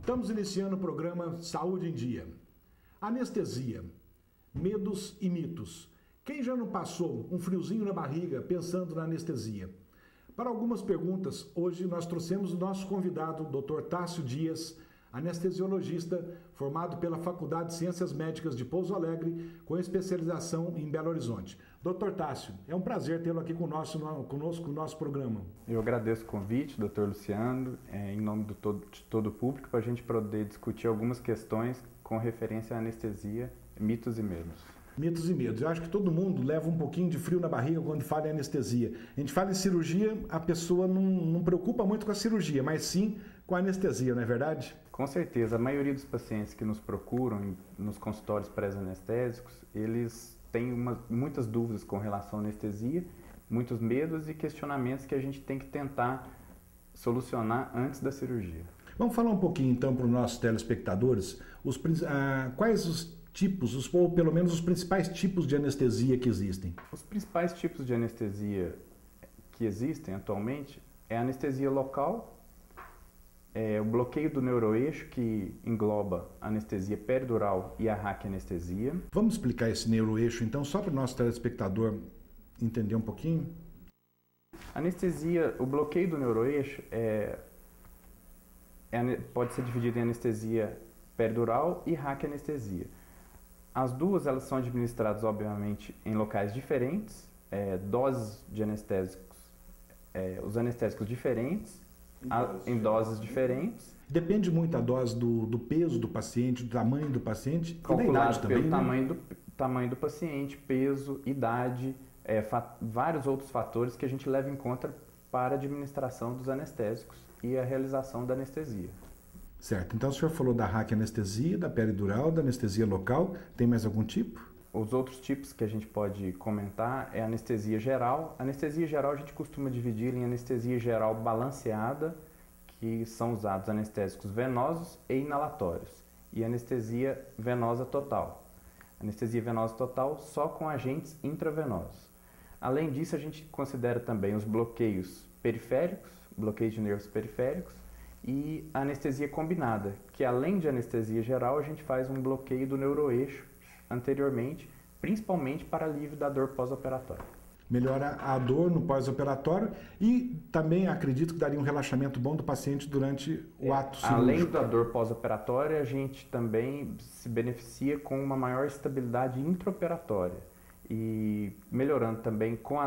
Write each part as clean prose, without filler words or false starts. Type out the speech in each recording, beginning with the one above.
Estamos iniciando o programa Saúde em Dia. Anestesia, medos e mitos. Quem já não passou um friozinho na barriga pensando na anestesia? Para algumas perguntas, hoje nós trouxemos o nosso convidado, Dr. Tássio Dias, anestesiologista, formado pela Faculdade de Ciências Médicas de Pouso Alegre, com especialização em Belo Horizonte. Dr. Tássio, é um prazer tê-lo aqui conosco no nosso programa. Eu agradeço o convite, Dr. Luciano, em nome de todo o público, para a gente poder discutir algumas questões com referência à anestesia, mitos e medos. Mitos e medos. Eu acho que todo mundo leva um pouquinho de frio na barriga quando fala em anestesia. A gente fala em cirurgia, a pessoa não preocupa muito com a cirurgia, mas sim com a anestesia, não é verdade? Com certeza. A maioria dos pacientes que nos procuram nos consultórios pré-anestésicos, eles têm muitas dúvidas com relação à anestesia, muitos medos e questionamentos que a gente tem que tentar solucionar antes da cirurgia. Vamos falar um pouquinho então para os nossos telespectadores, quais os tipos, ou pelo menos os principais tipos de anestesia que existem? Os principais tipos de anestesia que existem atualmente é a anestesia local, o bloqueio do neuroeixo, que engloba a anestesia peridural e a raquianestesia. Vamos explicar esse neuroeixo então, só para o nosso telespectador entender um pouquinho? Anestesia, o bloqueio do neuroeixo pode ser dividido em anestesia peridural e raquianestesia. As duas elas são administradas, obviamente, em locais diferentes, doses de anestésicos, os anestésicos diferentes, em doses diferentes. Depende muito a dose do peso do paciente, do tamanho do paciente, calculado e da idade também, pelo tamanho do paciente, peso, idade, vários outros fatores que a gente leva em conta para a administração dos anestésicos e a realização da anestesia. Certo. Então o senhor falou da raquianestesia, da peridural, da anestesia local. Tem mais algum tipo? Os outros tipos que a gente pode comentar é a anestesia geral. A anestesia geral a gente costuma dividir em anestesia geral balanceada, que são usados anestésicos venosos e inalatórios, e anestesia venosa total. Anestesia venosa total só com agentes intravenosos. Além disso, a gente considera também os bloqueios periféricos, bloqueios de nervos periféricos, e a anestesia combinada, que além de anestesia geral, a gente faz um bloqueio do neuroeixo anteriormente, principalmente para alívio da dor pós-operatória. Melhora a dor no pós-operatório e também acredito que daria um relaxamento bom do paciente durante o ato cirúrgico. Além da dor pós-operatória, a gente também se beneficia com uma maior estabilidade intraoperatória e melhorando também com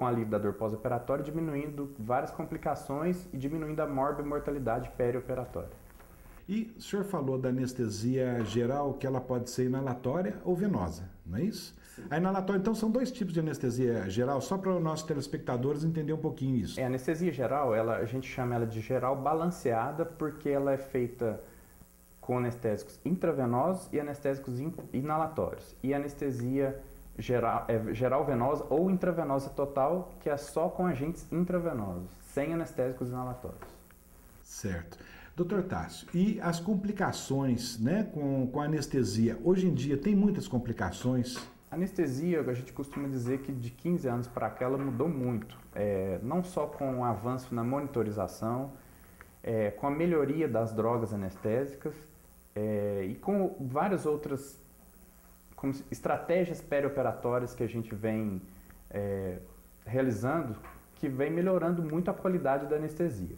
alívio da dor pós-operatória, diminuindo várias complicações e diminuindo a morbimortalidade perioperatória. E o senhor falou da anestesia geral, que ela pode ser inalatória ou venosa, não é isso? Sim. A inalatória, então, são dois tipos de anestesia geral, só para os nossos telespectadores entenderem um pouquinho isso. A anestesia geral, a gente chama ela de geral balanceada, porque ela é feita com anestésicos intravenosos e anestésicos inalatórios. E a anestesia geral venosa ou intravenosa total, que é só com agentes intravenosos, sem anestésicos inalatórios. Certo. Dr. Tássio, e as complicações, né, com a anestesia? Hoje em dia tem muitas complicações? A anestesia, a gente costuma dizer que de 15 anos para cá ela mudou muito. Não só com o avanço na monitorização, com a melhoria das drogas anestésicas e com várias outras estratégias perioperatórias que a gente vem realizando, que vem melhorando muito a qualidade da anestesia.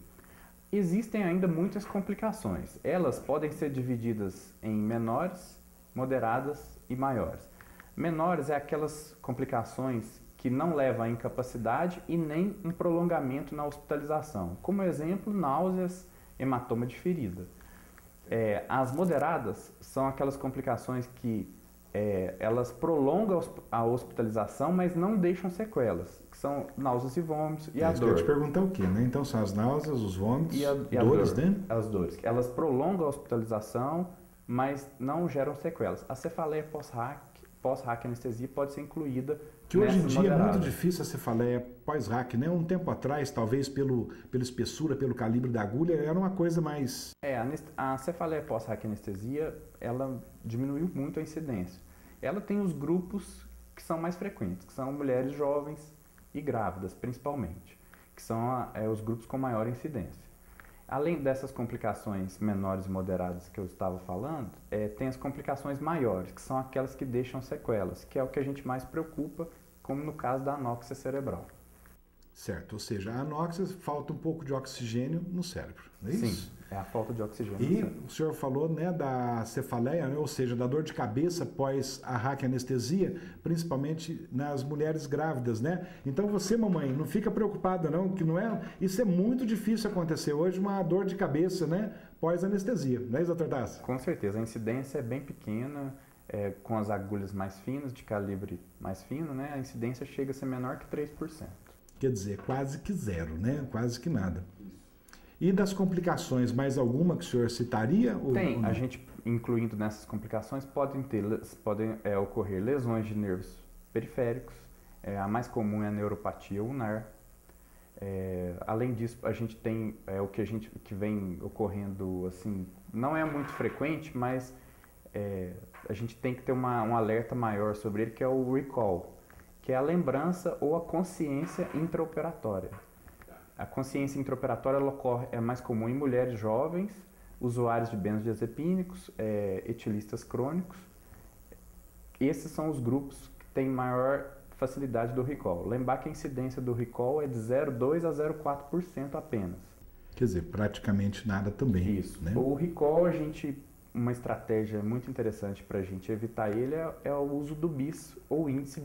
Existem ainda muitas complicações. Elas podem ser divididas em menores, moderadas e maiores. Menores é aquelas complicações que não levam à incapacidade e nem um prolongamento na hospitalização. Como exemplo, náuseas, hematoma de ferida. As moderadas são aquelas complicações que elas prolongam a hospitalização, mas não deixam sequelas, que são náuseas e vômitos e a dor. Eu ia te perguntar o quê, né? Então são as náuseas, os vômitos, e dores, né? As dores. Elas prolongam a hospitalização, mas não geram sequelas. A cefaleia pós-RAC anestesia pode ser incluída. Que hoje em dia é muito difícil a cefaleia pós-RAC, né? Um tempo atrás, talvez pela espessura, pelo calibre da agulha, era uma coisa mais... A cefaleia pós-RAC anestesia, ela diminuiu muito a incidência. Ela tem os grupos que são mais frequentes, que são mulheres jovens e grávidas, principalmente, que são os grupos com maior incidência. Além dessas complicações menores e moderadas que eu estava falando, tem as complicações maiores, que são aquelas que deixam sequelas, que é o que a gente mais preocupa, como no caso da anóxia cerebral. Certo, ou seja, a anóxia, falta um pouco de oxigênio no cérebro, não é isso? Sim, é a falta de oxigênio no E cérebro. o senhor falou, né, da cefaleia, né, ou seja, da dor de cabeça após a raquianestesia, principalmente nas mulheres grávidas, né? Então você, mamãe, não fica preocupada não, que não é, isso é muito difícil acontecer hoje, uma dor de cabeça, né, pós-anestesia, não é isso, Dr. Tassi? Com certeza, a incidência é bem pequena, com as agulhas mais finas, de calibre mais fino, né, a incidência chega a ser menor que 3%. Quer dizer, quase que zero, né? Quase que nada. E das complicações, mais alguma que o senhor citaria? Tem, a gente, incluindo nessas complicações, podem ocorrer lesões de nervos periféricos, a mais comum é a neuropatia ulnar. Além disso, a gente tem o que vem ocorrendo, assim, não é muito frequente, mas a gente tem que ter um alerta maior sobre ele, que é o recall, que é a lembrança ou a consciência intraoperatória. A consciência intraoperatória é mais comum em mulheres jovens, usuários de benzodiazepínicos, etilistas crônicos. Esses são os grupos que têm maior facilidade do recall. Lembrar que a incidência do recall é de 0,2% a 0,4% apenas. Quer dizer, praticamente nada também. Isso. Né? O recall, uma estratégia muito interessante para a gente evitar ele é o uso do BIS, ou índice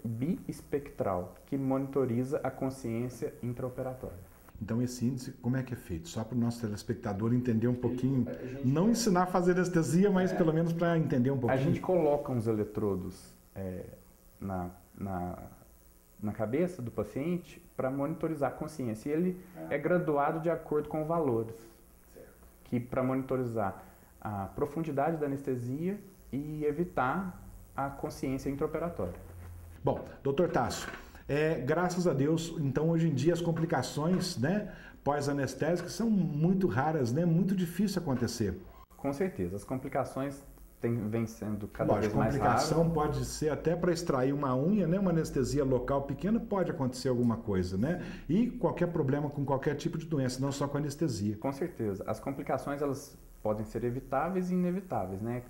biespectral, que monitoriza a consciência intraoperatória. Então esse índice, como é que é feito? Só para o nosso telespectador entender um pouquinho, não ensinar a fazer anestesia, mas pelo menos para entender um pouquinho. A gente coloca uns eletrodos na cabeça do paciente para monitorizar a consciência, e ele é graduado de acordo com valores, que para monitorizar a profundidade da anestesia e evitar a consciência intraoperatória. Bom, doutor Tasso, graças a Deus, então hoje em dia as complicações, né, pós-anestésicas são muito raras, né, muito difícil acontecer. Com certeza, as complicações vêm sendo cada vez mais raras. Complicação pode ser até para extrair uma unha, né, uma anestesia local pequena, pode acontecer alguma coisa, né, e qualquer problema com qualquer tipo de doença, não só com anestesia. Com certeza, as complicações elas podem ser evitáveis e inevitáveis, né?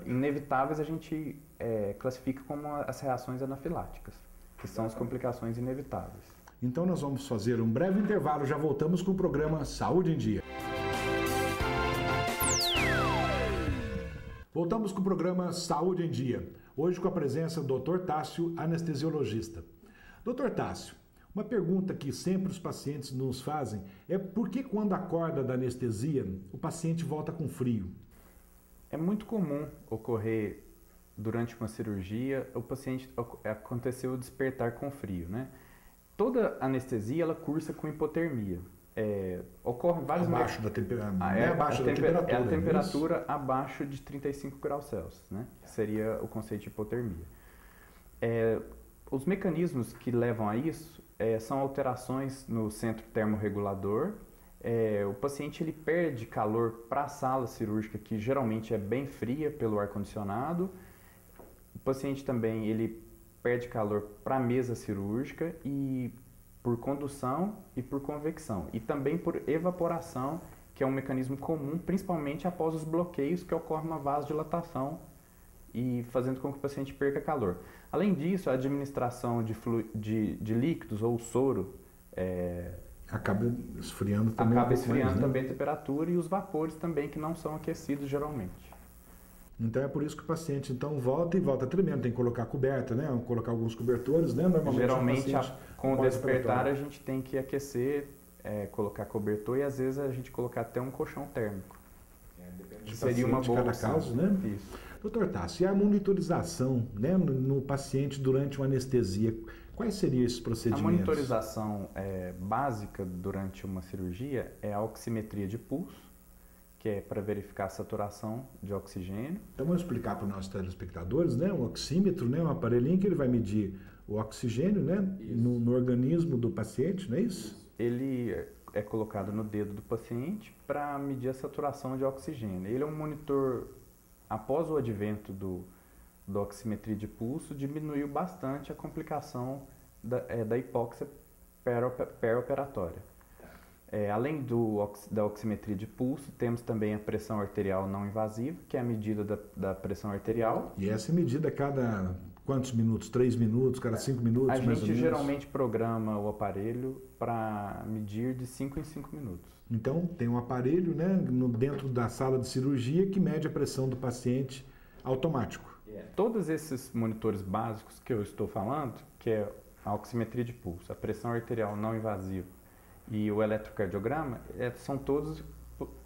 Inevitáveis a gente classifica como as reações anafiláticas, que são as complicações inevitáveis. Então nós vamos fazer um breve intervalo, já voltamos com o programa Saúde em Dia. Voltamos com o programa Saúde em Dia, hoje com a presença do Dr. Tássio, anestesiologista. Dr. Tássio, uma pergunta que sempre os pacientes nos fazem é por que quando acorda da anestesia, o paciente volta com frio? É muito comum ocorrer durante uma cirurgia, o paciente aconteceu o despertar com frio, né? Toda anestesia ela cursa com hipotermia. Ocorre vários abaixo da temperatura. É a temperatura abaixo de 35 graus Celsius, né? Seria o conceito de hipotermia. Os mecanismos que levam a isso são alterações no centro termorregulador. O paciente ele perde calor para a sala cirúrgica, que geralmente é bem fria pelo ar-condicionado. O paciente também ele perde calor para a mesa cirúrgica e por condução e por convecção. E também por evaporação, que é um mecanismo comum, principalmente após os bloqueios que ocorre uma vasodilatação e fazendo com que o paciente perca calor. Além disso, a administração de líquidos ou soro acaba esfriando também, também a temperatura e os vapores também que não são aquecidos geralmente. Então é por isso que o paciente então volta tremendo, tem que colocar coberta, né? Colocar alguns cobertores, né? Normalmente geralmente com o despertar a gente tem que aquecer, colocar cobertor e às vezes a gente colocar até um colchão térmico. Seria uma boa cada caso, né? Isso. Doutor Tássio, e a monitorização, né, no paciente durante uma anestesia, quais seriam esses procedimentos? A monitorização básica durante uma cirurgia é a oximetria de pulso, que é para verificar a saturação de oxigênio. Então vamos explicar para os nossos telespectadores, né, um oxímetro, né, um aparelhinho que ele vai medir o oxigênio, né, no organismo do paciente, não é isso? Ele é colocado no dedo do paciente para medir a saturação de oxigênio. Ele é um monitor. Após o advento da oximetria de pulso, diminuiu bastante a complicação da hipóxia perioperatória. Além da oximetria de pulso, temos também a pressão arterial não invasiva, que é a medida da pressão arterial. E essa é medida a cada quantos minutos? 3 minutos, cada 5 minutos, A mais ou menos? gente geralmente programa o aparelho para medir de 5 em 5 minutos. Então, tem um aparelho, né, dentro da sala de cirurgia que mede a pressão do paciente automático. Todos esses monitores básicos que eu estou falando, que é a oximetria de pulso, a pressão arterial não invasiva e o eletrocardiograma, são todos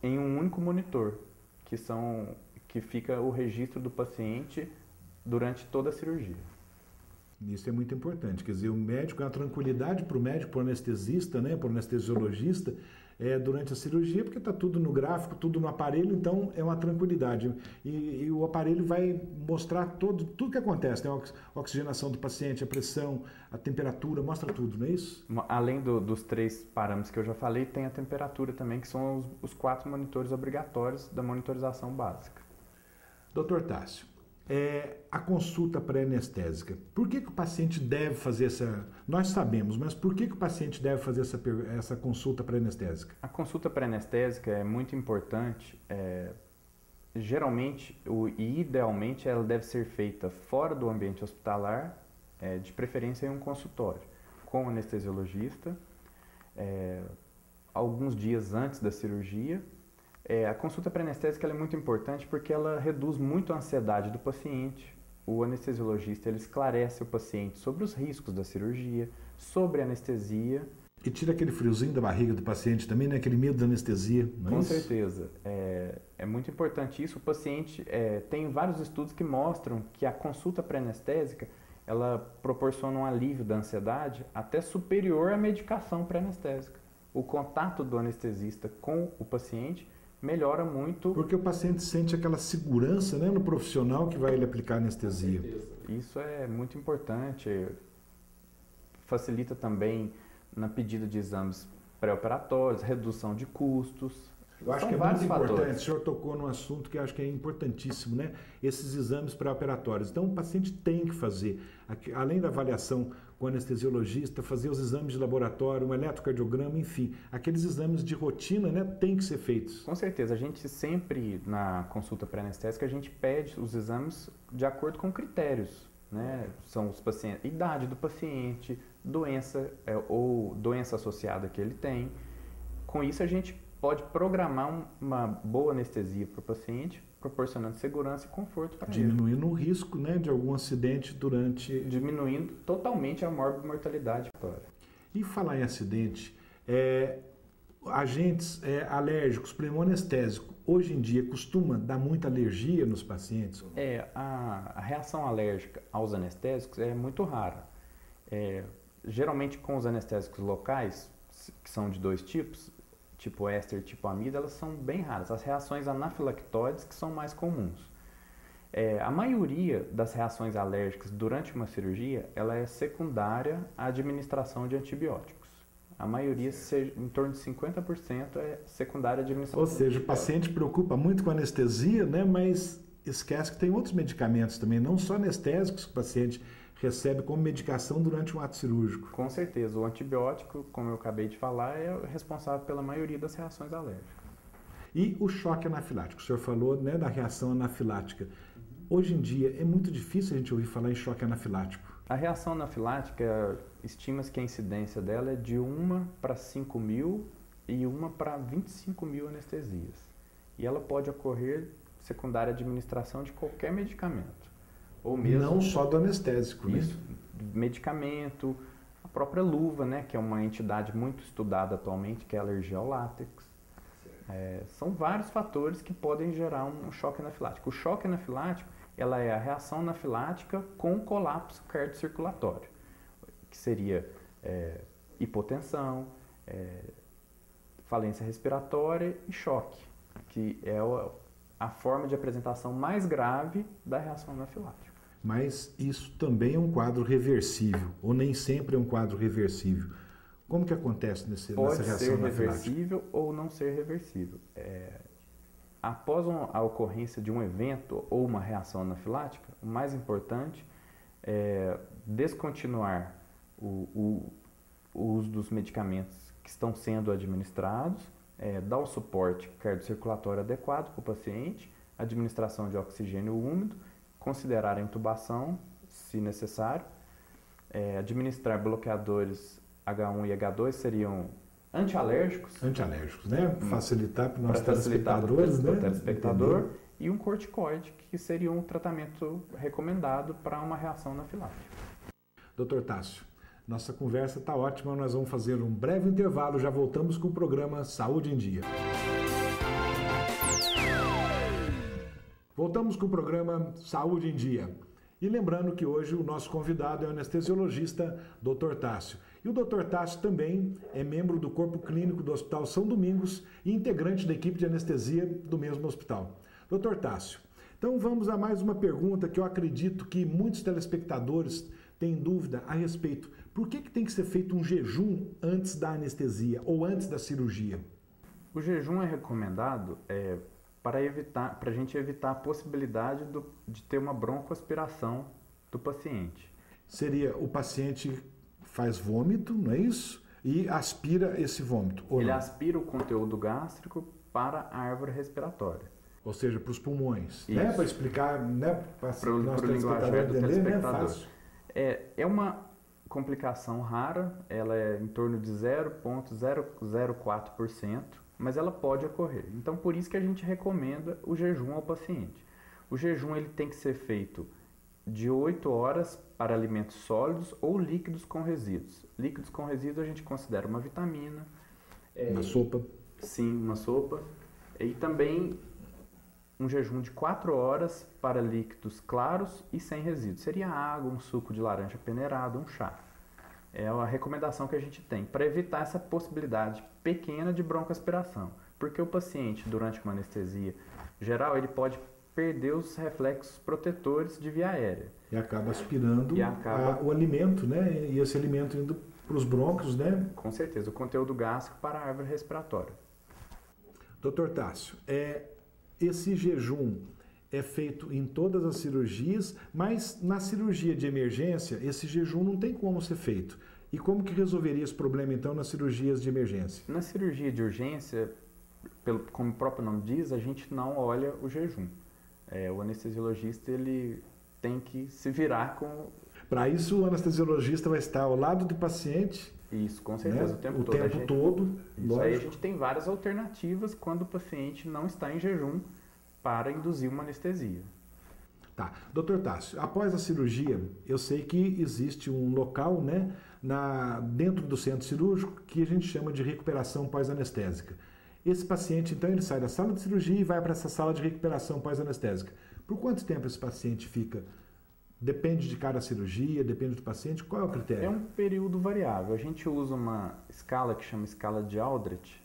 em um único monitor, que fica o registro do paciente durante toda a cirurgia. Isso é muito importante, quer dizer, o médico é uma tranquilidade para o médico, para o anestesista, né, para o anestesiologista, durante a cirurgia, porque está tudo no gráfico, tudo no aparelho, então é uma tranquilidade. E o aparelho vai mostrar tudo que acontece, né? A oxigenação do paciente, a pressão, a temperatura, mostra tudo, não é isso? Além dos 3 parâmetros que eu já falei, tem a temperatura também, que são os 4 monitores obrigatórios da monitorização básica. Doutor Tássio, a consulta pré-anestésica. Por que o paciente deve fazer essa... Nós sabemos, mas por que o paciente deve fazer essa consulta pré-anestésica? A consulta pré-anestésica é muito importante. Geralmente e idealmente ela deve ser feita fora do ambiente hospitalar, de preferência em um consultório, com o anestesiologista, alguns dias antes da cirurgia. A consulta pré-anestésica é muito importante porque ela reduz muito a ansiedade do paciente. O anestesiologista ele esclarece o paciente sobre os riscos da cirurgia, sobre a anestesia. E tira aquele friozinho da barriga do paciente também, né? Aquele medo da anestesia, não é Com isso? certeza. É muito importante isso. O paciente, tem vários estudos que mostram que a consulta pré-anestésica ela proporciona um alívio da ansiedade até superior à medicação pré-anestésica. O contato do anestesista com o paciente melhora muito. Porque o paciente sente aquela segurança, né, no profissional que vai lhe aplicar anestesia. Isso é muito importante. Facilita também na pedida de exames pré-operatórios, redução de custos. Eu acho São que é vários muito importante. fatores. O senhor tocou num assunto que eu acho que é importantíssimo, né? Esses exames pré-operatórios. Então, o paciente tem que fazer, além da avaliação com o anestesiologista, fazer os exames de laboratório, um eletrocardiograma, enfim. Aqueles exames de rotina, né, tem que ser feitos. Com certeza. A gente sempre, na consulta pré-anestésica, a gente pede os exames de acordo com critérios, né? São os pacientes, idade do paciente, doença ou doença associada que ele tem. Com isso, a gente pode programar uma boa anestesia para o paciente, proporcionando segurança e conforto para ele. Diminuindo o risco, né, de algum acidente durante... Diminuindo totalmente a morbimortalidade. E falar em acidente, agentes alérgicos, pneumoanestésico, hoje em dia costuma dar muita alergia nos pacientes? A reação alérgica aos anestésicos é muito rara. Geralmente com os anestésicos locais, que são de 2 tipos, tipo éster e tipo amida, elas são bem raras. As reações anafilactóides que são mais comuns. A maioria das reações alérgicas durante uma cirurgia, ela é secundária à administração de antibióticos. A maioria, em torno de 50%, é secundária à administração. Ou seja, o paciente preocupa muito com a anestesia, né, mas esquece que tem outros medicamentos também, não só anestésicos que o paciente recebe como medicação durante um ato cirúrgico. Com certeza. O antibiótico, como eu acabei de falar, é responsável pela maioria das reações alérgicas. E o choque anafilático? O senhor falou, né, da reação anafilática. Hoje em dia é muito difícil a gente ouvir falar em choque anafilático. A reação anafilática, estima-se que a incidência dela é de 1 para 5 mil e 1 para 25 mil anestesias. E ela pode ocorrer secundária à administração de qualquer medicamento. Ou mesmo, não só do anestésico, né? Isso, medicamento, a própria luva, né, que é uma entidade muito estudada atualmente, que é a alergia ao látex. São vários fatores que podem gerar um choque anafilático. O choque anafilático, ela é a reação anafilática com colapso cardiocirculatório, que seria hipotensão, falência respiratória e choque, que é a forma de apresentação mais grave da reação anafilática. Mas isso também é um quadro reversível, ou nem sempre é um quadro reversível. Como que acontece nessa reação anafilática? Pode ser reversível ou não ser reversível. Após a ocorrência de um evento ou uma reação anafilática, o mais importante é descontinuar o uso dos medicamentos que estão sendo administrados, dar o suporte cardiocirculatório adequado para o paciente, administração de oxigênio úmido, considerar a intubação, se necessário, administrar bloqueadores H1 e H2 seriam antialérgicos. Antialérgicos, né? Facilitar para os nossos facilitar telespectadores, para o né? telespectador. Entender. E um corticoide, que seria um tratamento recomendado para uma reação anafilática. Dr. Tássio, nossa conversa está ótima, nós vamos fazer um breve intervalo, já voltamos com o programa Saúde em Dia. Voltamos com o programa Saúde em Dia. E lembrando que hoje o nosso convidado é o anestesiologista Dr. Tássio. E o Dr. Tássio também é membro do corpo clínico do Hospital São Domingos e integrante da equipe de anestesia do mesmo hospital. Dr. Tássio, então vamos a mais uma pergunta que eu acredito que muitos telespectadores têm dúvida a respeito. Por que tem que ser feito um jejum antes da anestesia ou antes da cirurgia? O jejum é recomendado para a gente evitar a possibilidade de ter uma broncoaspiração do paciente. Seria o paciente faz vômito, não é isso? E aspira esse vômito. Ele aspira o conteúdo gástrico para a árvore respiratória. Ou seja, para os pulmões, né? Para explicar, né? Para o linguajar do telespectador. Né? É uma complicação rara, ela é em torno de 0,004%, mas ela pode ocorrer. Então, por isso que a gente recomenda o jejum ao paciente. O jejum ele tem que ser feito de 8 horas para alimentos sólidos ou líquidos com resíduos. Líquidos com resíduos a gente considera uma vitamina. Uma sopa. Sim, uma sopa. E também um jejum de 4 horas para líquidos claros e sem resíduos. Seria água, um suco de laranja peneirado, um chá. É a recomendação que a gente tem para evitar essa possibilidade pequena de broncoaspiração. Porque o paciente, durante uma anestesia geral, ele pode perder os reflexos protetores de via aérea. E acaba aspirando o alimento, né? E esse alimento indo para os brônquios, né? Com certeza, o conteúdo gástrico para a árvore respiratória. Dr. Tássio, esse jejum é feito em todas as cirurgias, mas na cirurgia de emergência, esse jejum não tem como ser feito. E como que resolveria esse problema, então, nas cirurgias de emergência? Na cirurgia de urgência, como o próprio nome diz, a gente não olha o jejum. O anestesiologista ele tem que se virar com... Para isso, o anestesiologista vai estar ao lado do paciente. Isso, com certeza, né? o tempo o todo. Tempo todo. Isso aí a gente tem várias alternativas quando o paciente não está em jejum para induzir uma anestesia. Tá. Dr. Tássio, após a cirurgia, eu sei que existe um local, né, dentro do centro cirúrgico que a gente chama de recuperação pós-anestésica. Esse paciente, então, ele sai da sala de cirurgia e vai para essa sala de recuperação pós-anestésica. Por quanto tempo esse paciente fica? Depende de cada cirurgia, depende do paciente? Qual é o critério? É um período variável. A gente usa uma escala que chama escala de Aldrich,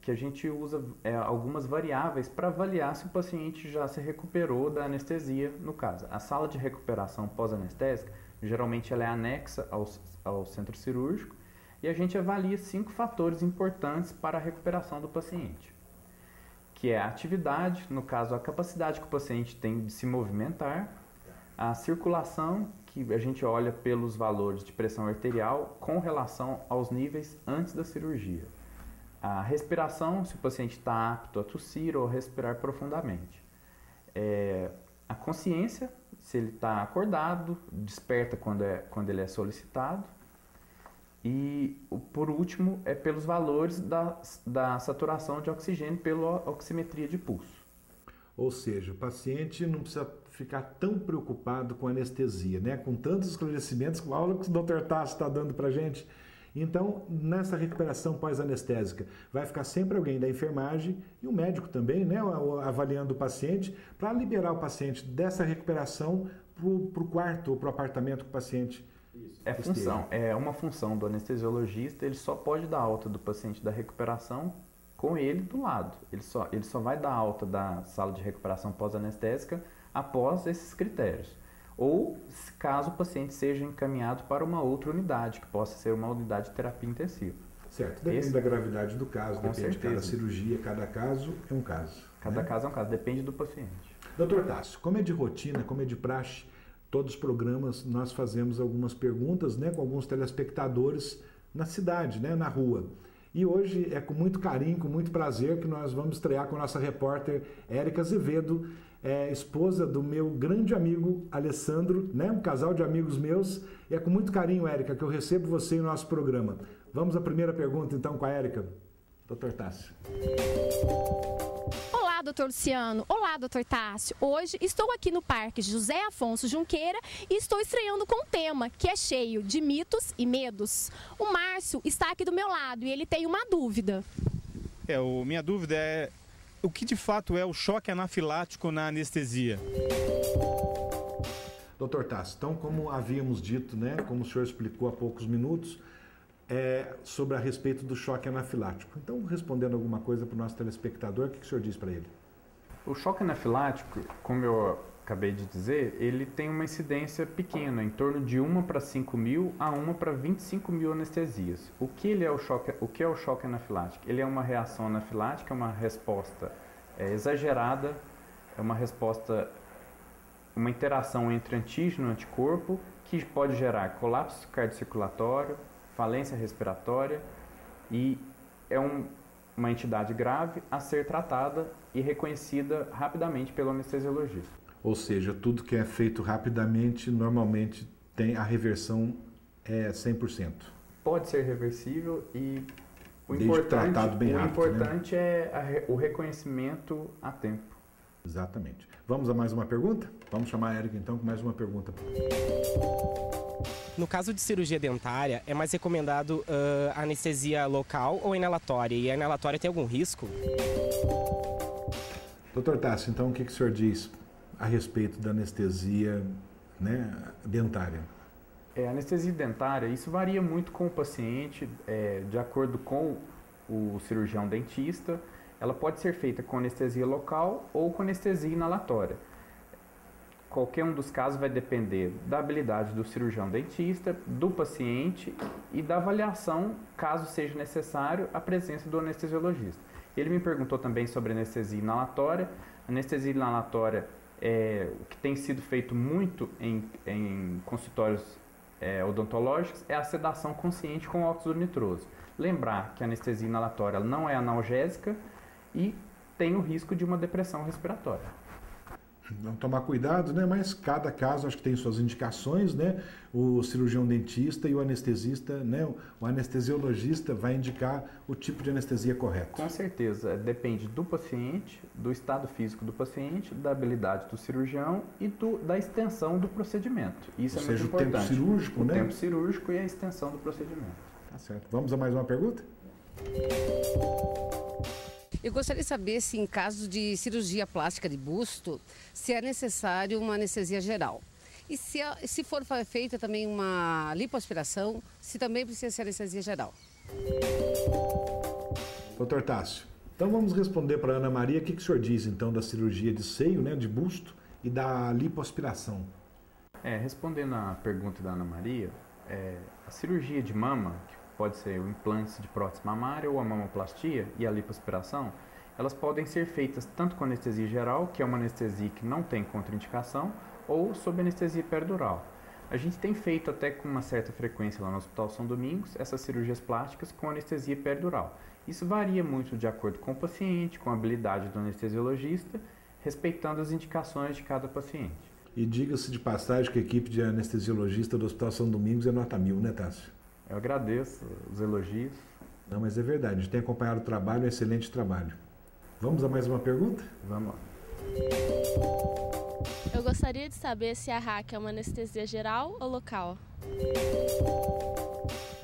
que a gente usa algumas variáveis para avaliar se o paciente já se recuperou da anestesia, no caso. A sala de recuperação pós-anestésica, geralmente ela é anexa ao centro cirúrgico, e a gente avalia 5 fatores importantes para a recuperação do paciente, que é a atividade, no caso a capacidade que o paciente tem de se movimentar, a circulação, que a gente olha pelos valores de pressão arterial com relação aos níveis antes da cirurgia. A respiração, se o paciente está apto a tossir ou respirar profundamente. A consciência, se ele está acordado, desperta quando ele é solicitado. E, por último, pelos valores da saturação de oxigênio pela oximetria de pulso. Ou seja, o paciente não precisa ficar tão preocupado com anestesia, né? Com tantos esclarecimentos, com a aula que o Dr. Tássio está dando para a gente. Então, nessa recuperação pós-anestésica, vai ficar sempre alguém da enfermagem e o médico também, né? Avaliando o paciente, para liberar o paciente dessa recuperação para o quarto ou para o apartamento que o paciente esteja. É uma função do anestesiologista, ele só pode dar alta do paciente da recuperação com ele do lado. Ele só vai dar alta da sala de recuperação pós-anestésica após esses critérios. Ou caso o paciente seja encaminhado para uma outra unidade, que possa ser uma unidade de terapia intensiva. Certo, depende da gravidade do caso, depende de cada cirurgia, cada caso é um caso. Cada caso é um caso, depende do paciente. Dr. Tássio, como é de rotina, como é de praxe, todos os programas nós fazemos algumas perguntas, né, com alguns telespectadores na cidade, né, na rua. E hoje é com muito carinho, com muito prazer que nós vamos estrear com a nossa repórter Érica Azevedo, esposa do meu grande amigo Alessandro, né? Um casal de amigos meus. E é com muito carinho, Érica, que eu recebo você em nosso programa. Vamos à primeira pergunta então com a Érica. Dr. Tássio. Olá, doutor Luciano. Olá, doutor Tássio. Hoje estou aqui no Parque José Afonso Junqueira e estou estreando com um tema que é cheio de mitos e medos. O Márcio está aqui do meu lado e ele tem uma dúvida. Minha dúvida é o que de fato é o choque anafilático na anestesia? Doutor Tássio, então como havíamos dito, né, como o senhor explicou há poucos minutos, sobre a respeito do choque anafilático. Então, respondendo alguma coisa para o nosso telespectador, o que o senhor diz para ele? O choque anafilático, como eu acabei de dizer, ele tem uma incidência pequena, em torno de 1 para 5 mil a 1 para 25 mil anestesias. O que é o choque anafilático? Ele é uma reação anafilática, uma resposta exagerada, é uma resposta, uma interação entre antígeno e anticorpo que pode gerar colapso cardiocirculatório, falência respiratória e é uma entidade grave a ser tratada e reconhecida rapidamente pelo anestesiologista. Ou seja, tudo que é feito rapidamente, normalmente tem a reversão 100%. Pode ser reversível e o tratado bem rápido, importante é o reconhecimento a tempo. Exatamente. Vamos a mais uma pergunta? Vamos chamar a Érica então com mais uma pergunta. No caso de cirurgia dentária, é mais recomendado anestesia local ou inalatória? E a inalatória tem algum risco? Doutor Tássio, então o que o senhor diz a respeito da anestesia, né, dentária? A anestesia dentária, isso varia muito com o paciente, de acordo com o cirurgião dentista. Ela pode ser feita com anestesia local ou com anestesia inalatória. Qualquer um dos casos vai depender da habilidade do cirurgião dentista, do paciente e da avaliação, caso seja necessário, a presença do anestesiologista. Ele me perguntou também sobre anestesia inalatória. Anestesia inalatória o que tem sido feito muito em consultórios odontológicos é a sedação consciente com óxido nitroso. Lembrar que a anestesia inalatória não é analgésica e tem o risco de uma depressão respiratória. Vamos tomar cuidado, né? Mas cada caso acho que tem suas indicações, né? O cirurgião dentista e o anestesista, né? O anestesiologista vai indicar o tipo de anestesia correto. Com certeza, depende do paciente, do estado físico do paciente, da habilidade do cirurgião e da extensão do procedimento. Isso é muito importante. O tempo cirúrgico, né? O tempo cirúrgico e a extensão do procedimento. Tá certo. Vamos a mais uma pergunta? Eu gostaria de saber se em caso de cirurgia plástica de busto, se é necessário uma anestesia geral. E se for feita também uma lipoaspiração, se também precisa ser anestesia geral. Doutor Tássio, então vamos responder para a Ana Maria o que o senhor diz então da cirurgia de seio, né, de busto e da lipoaspiração. Respondendo à pergunta da Ana Maria, a cirurgia de mama, que pode ser o implante de prótese mamária ou a mamoplastia e a lipoaspiração, elas podem ser feitas tanto com anestesia geral, que é uma anestesia que não tem contraindicação, ou sob anestesia peridural. A gente tem feito até com uma certa frequência lá no Hospital São Domingos essas cirurgias plásticas com anestesia peridural. Isso varia muito de acordo com o paciente, com a habilidade do anestesiologista, respeitando as indicações de cada paciente. E diga-se de passagem que a equipe de anestesiologista do Hospital São Domingos é nota 1000, né, Tássio? Eu agradeço os elogios. Não, mas é verdade, a gente tem acompanhado o trabalho, um excelente trabalho. Vamos a mais uma pergunta? Vamos lá. Eu gostaria de saber se a RAC é uma anestesia geral ou local.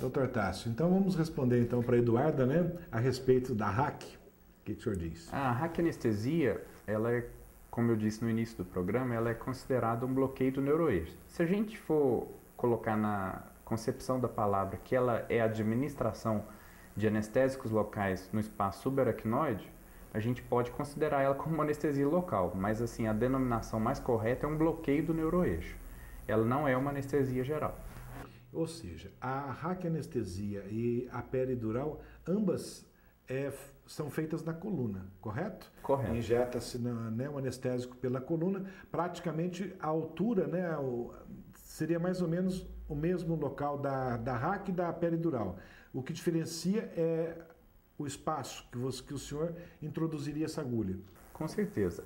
Doutor Tássio, então vamos responder então para a Eduarda, né, a respeito da RAC. O que o senhor diz? A RAC anestesia, ela é, como eu disse no início do programa, ela é considerada um bloqueio do neuroeixo. Se a gente for colocar na concepção da palavra que ela é a administração de anestésicos locais no espaço subaracnoide, a gente pode considerar ela como uma anestesia local, mas assim, a denominação mais correta é um bloqueio do neuroeixo. Ela não é uma anestesia geral. Ou seja, a raquianestesia e a peridural, ambas são feitas na coluna, correto? Correto. Injeta-se um anestésico pela coluna, praticamente a altura, né, seria mais ou menos o mesmo local da RAC e da peridural. O que diferencia é o espaço que o senhor introduziria essa agulha. Com certeza.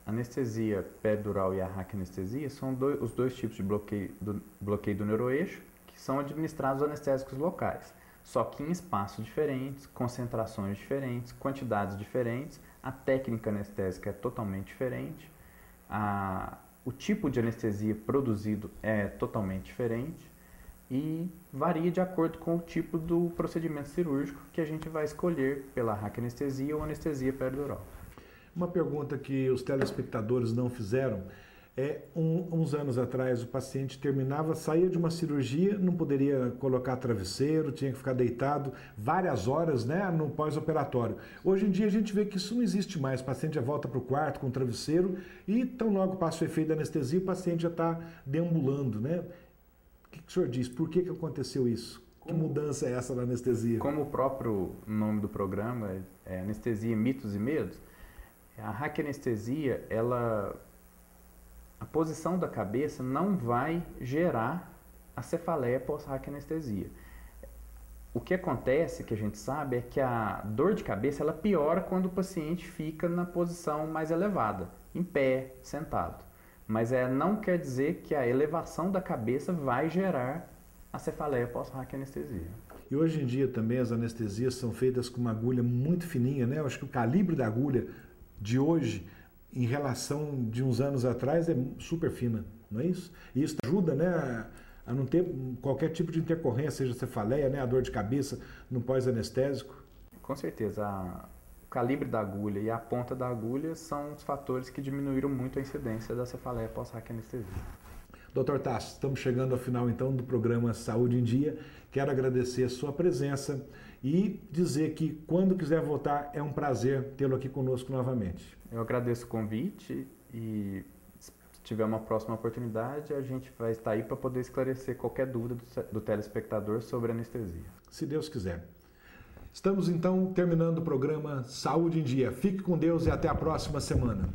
Anestesia peridural e a raquianestesia são os dois tipos de bloqueio do neuroeixo que são administrados anestésicos locais, só que em espaços diferentes, concentrações diferentes, quantidades diferentes, a técnica anestésica é totalmente diferente, o tipo de anestesia produzido é totalmente diferente e varia de acordo com o tipo do procedimento cirúrgico que a gente vai escolher pela raquianestesia ou anestesia peridural. Uma pergunta que os telespectadores não fizeram uns anos atrás o paciente saía de uma cirurgia, não poderia colocar travesseiro, tinha que ficar deitado várias horas, né, no pós-operatório. Hoje em dia a gente vê que isso não existe mais, o paciente já volta para o quarto com o travesseiro e tão logo passa o efeito da anestesia, o paciente já está deambulando, né? O que o senhor diz? Por que aconteceu isso? Que mudança é essa na anestesia? Como o próprio nome do programa é Anestesia, Mitos e Medos, a raquianestesia, a posição da cabeça não vai gerar a cefaleia pós-raquianestesia. O que acontece, que a gente sabe, é que a dor de cabeça ela piora quando o paciente fica na posição mais elevada, em pé, sentado. Mas não quer dizer que a elevação da cabeça vai gerar a cefaleia pós-raquianestesia. E hoje em dia também as anestesias são feitas com uma agulha muito fininha, né? Eu acho que o calibre da agulha de hoje, em relação de uns anos atrás, é super fina, não é isso? E isso ajuda, né, a não ter qualquer tipo de intercorrência, seja cefaleia, né, a dor de cabeça no pós-anestésico. Com certeza, o calibre da agulha e a ponta da agulha são os fatores que diminuíram muito a incidência da cefaleia pós-raquianestesia. Dr. Tasso, estamos chegando ao final então do programa Saúde em Dia. Quero agradecer a sua presença e dizer que quando quiser voltar é um prazer tê-lo aqui conosco novamente. Eu agradeço o convite e se tiver uma próxima oportunidade a gente vai estar aí para poder esclarecer qualquer dúvida do telespectador sobre anestesia. Se Deus quiser. Estamos então terminando o programa Saúde em Dia. Fique com Deus e até a próxima semana.